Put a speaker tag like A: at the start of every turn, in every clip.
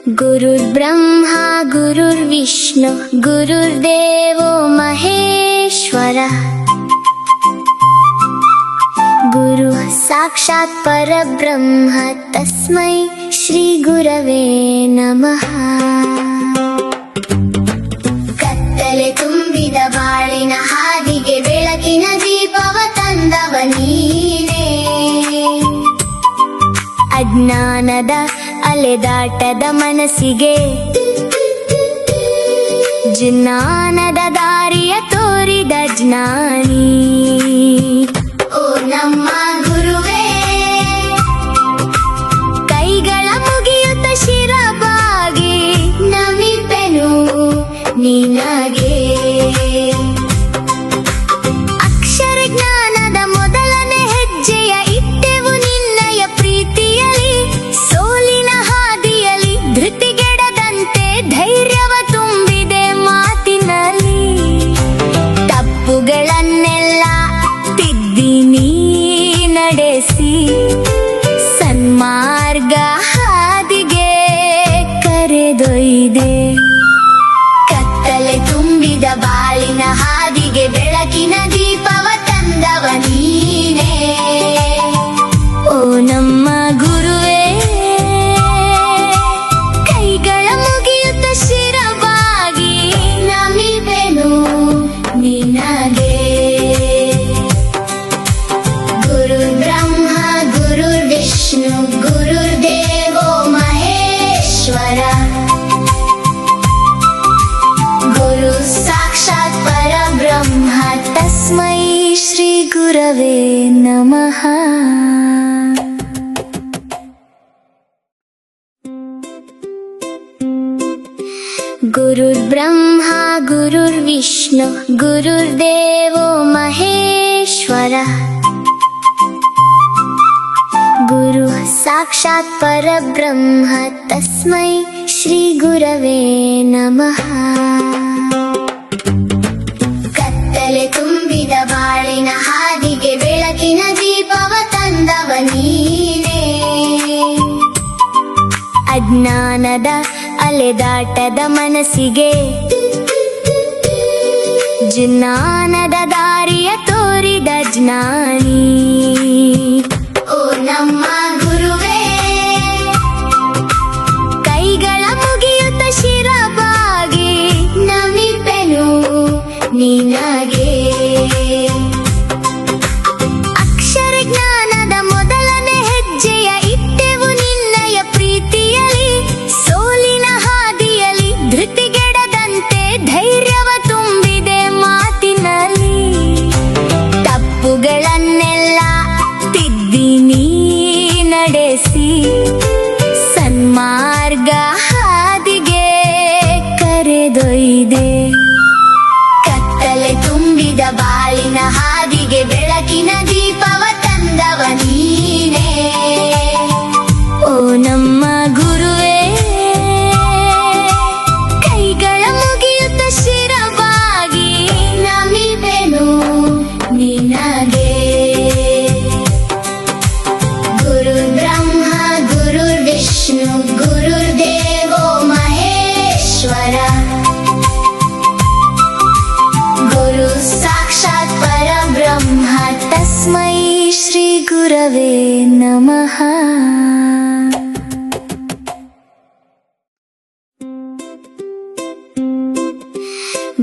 A: ಗುರುರ್ಬ್ರಹ್ಮ ಗುರುರ್ವಿಷ್ಣು ಗುರುರ್ದೇವೋ ಮಹೇಶ್ವರ. ಗುರು ಸಾಕ್ಷಾತ್ ಪರಬ್ರಹ್ಮ ತಸ್ಮೈ ಶ್ರೀ ಗುರವೇ ನಮಃ. ಕತ್ತಲೆ ತುಂಬಿದ ಬಾಳಿನ ಹಾದಿಗೆ ಬೆಳಕಿನ ದೀಪವ ತಂದವ ನೀನೇ. ಅಜ್ಞಾನದ ಅಲೆದಾಟದ ಮನಸ್ಸಿಗೆ ಜ್ಞಾನದ ದಾರಿಯ ತೋರಿದ ಜ್ಞಾನಿ. ಓ ನಮ್ಮ ಗುರುವೇ, ಕೈಗಳ ಮುಗಿಯುತ್ತ ಶಿರಬಾಗಿ ನಮಿಪೆನು ನಿನಗೆ. ಅಕ್ಷರ ಜ್ಞಾನದ ಮೊದಲನೇ ಹೆಜ್ಜೆಯ ಇಟ್ಟೆವು ನಿನ್ನಯ ಪ್ರೀತಿಯಲ್ಲಿ. ಸೋಲಿನ ಹಾದಿಯಲ್ಲಿ ಧೃತಿಗೆಡದಂತೆ ಧೈರ್ಯವ ತುಂಬಿದೆ ಮಾತಿನಲ್ಲಿ. ತಪ್ಪುಗಳನ್ನೆಲ್ಲ ತಿದ್ದಿ ನೀ ನಡೆಸಿ ಸನ್ಮಾರ್ಗ ಹಾದಿಗೆ ಕರೆದೊಯ್ದೆ. ಕತ್ತಲೆ ತುಂಬಿದ ಬಾಳಿನ ಹಾದಿಗೆ ಬೆಳಕಿನ ದೀಪವ ತಂದವ ನೀನೇ. ಓ ನಮ್ಮ ಗುರುವೇ, ಕೈಗಳ ಮುಗಿಯುತ್ತ ಶಿರಬಾಗಿ ನಮಿಪೆನು ನಿನಗೆ. ಗುರುರ್ಬ್ರಹ್ಮ ಗುರುರ್ವಿಷ್ಣು ಗುರುರ್ದೇವೋ ಮಹೇಶ್ವರ. ಗುರು ಸಾಕ್ಷಾತ್ ಪರಬ್ರಹ್ಮ ತಸ್ಮೈ ಶ್ರೀ ಗುರವೇ ನಮಃ. ಗುರುರ್ಬ್ರಹ್ಮ ಗುರುರ್ವಿಷ್ಣು ಗುರುರ್ದೇವೋ ಮಹೇಶ್ವರ. ಗುರು ಸಾಕ್ಷಾತ್ ಪರಬ್ರಹ್ಮ ತಸ್ಮೈ ಶ್ರೀ ಗುರವೇ ನಮಃ. ಕತ್ತಲೆ ತುಂಬಿದ ಬಾಳಿನ ಹಾದಿಗೆ ಬೆಳಕಿನ ದೀಪವ ತಂದವ ನೀನೇ. ಅಜ್ಞಾನದ ಅಲೆದಾಟದ ಮನಸ್ಸಿಗೆ ಜ್ಞಾನದ ದಾರಿಯ ತೋರಿದ ಜ್ಞಾನಿ. ಓ ನಮ್ಮ ಗುರುವೇ, ಕೈಗಳ ಮುಗಿಯುತ್ತ ಶಿರಬಾಗಿ ನಮಿಪೆನು ನಿನಗೆ. ಅಕ್ಷರ ಜ್ಞಾನದ ಮೊದಲನೇ ಹೆಜ್ಜೆಯ ಇಟ್ಟೆವು ನಿನ್ನಯ ಪ್ರೀತಿಯಲ್ಲಿ. ಸೋಲಿನ ಹಾದಿಯಲ್ಲಿ ಧೃತಿಗೆಡದಂತೆ ಧೈರ್ಯವ ತುಂಬಿದೆ ಮಾತಿನಲ್ಲಿ. ತಪ್ಪುಗಳನ್ನೆಲ್ಲ ತಿದ್ದಿ ನೀ ನಡೆಸಿ ಸನ್ಮಾರ್ಗ ಹಾದಿಗೆ ಕರೆದೊಯ್ದೆ. ಕತ್ತಲೆ ತುಂಬಿದ ಬಾಳಿನ ಹಾದಿಗೆ ಬೆಳಕಿನ ದೀಪವ ತಂದವ ನೀನೇ. ಓ ನಮ್ಮ ಗುರುವೇ, ಕೈಗಳ ಮುಗಿಯುತ್ತ ಶಿರಬಾಗಿ ನಮಿಪೆನು ನಿನಗೆ. ಗುರುರ್ಬ್ರಹ್ಮ ಗುರುರ್ವಿಷ್ಣು ಗುರುರ್ದೇವೋ ಮಹೇಶ್ವರ. ಗುರು ಸಾಕ್ಷಾತ್ ಪರಬ್ರಹ್ಮ ತಸ್ಮೈ ಶ್ರೀ ಗುರವೇ ನಮಃ.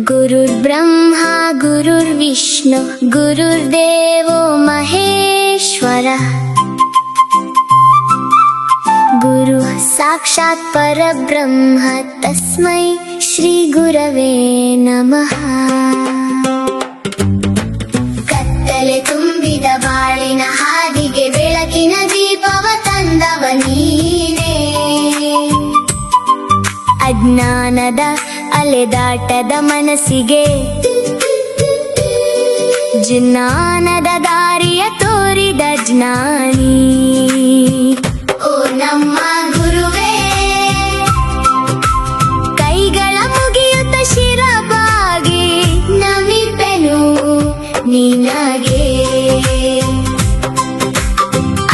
A: ಗುರುರ್ಬ್ರಹ್ಮ ಗುರುರ್ವಿಷ್ಣು ಗುರುರ್ದೇವೋ ಮಹೇಶ್ವರ. ಗುರು ಸಾಕ್ಷಾತ್ ಪರಬ್ರಹ್ಮ ತಸ್ಮೈ ಶ್ರೀ ಗುರವೇ ನಮಃ. ಕತ್ತಲೆ ತುಂಬಿದ ಬಾಳಿನ ಹಾದಿಗೆ ಬೆಳಕಿನ ದೀಪವ ತಂದವ ನೀನೇ. ಅಜ್ಞಾನದ ಅಲೆದಾಟದ ಮನಸ್ಸಿಗೆ ಜ್ಞಾನದ ದಾರಿಯ ತೋರಿದ ಜ್ಞಾನಿ. ಓ ನಮ್ಮ ಗುರುವೇ, ಕೈಗಳ ಮುಗಿಯುತ್ತ ಶಿರಬಾಗಿ ನಮಿಪೆನು ನಿನಗೆ.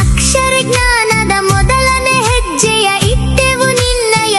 A: ಅಕ್ಷರ ಜ್ಞಾನದ ಮೊದಲನೇ ಹೆಜ್ಜೆಯ ಇಟ್ಟೆವು ನಿನ್ನಯ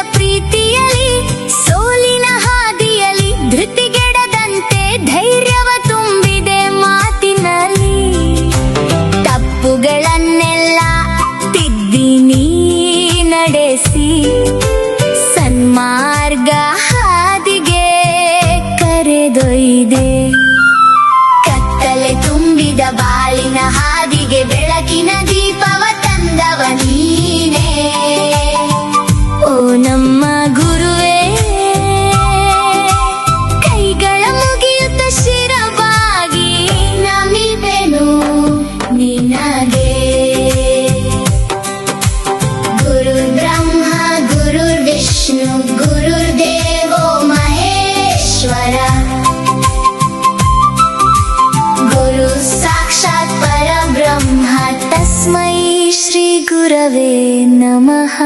A: ಗುರವೇ ನಮಃ.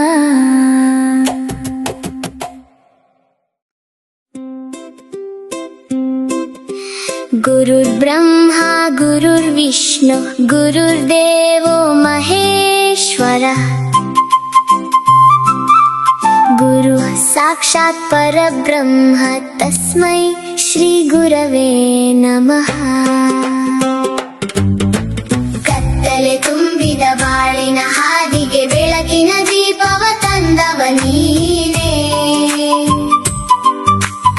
A: ಗುರುರ್ಬ್ರಹ್ಮ ಗುರುರ್ವಿಷ್ಣು ಗುರುರ್ದೇವೋ ಮಹೇಶ್ವರ. ಗುರು ಸಾಕ್ಷಾತ್ ಪರಬ್ರಹ್ಮ ತಸ್ಮೈ ಶ್ರೀ ಗುರವೇ ನಮಃ. ಕತ್ತಲೆ ತುಂಬಿದ ಬಾಳಿನ ಹಾದಿಗೆ ಬೆಳಕಿನ ದೀಪವ ತಂದವ ನೀನೇ.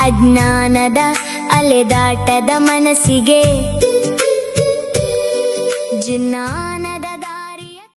A: ಅಜ್ಞಾನದ ಅಲೆದಾಟದ ಮನಸ್ಸಿಗೆ ಜ್ಞಾನ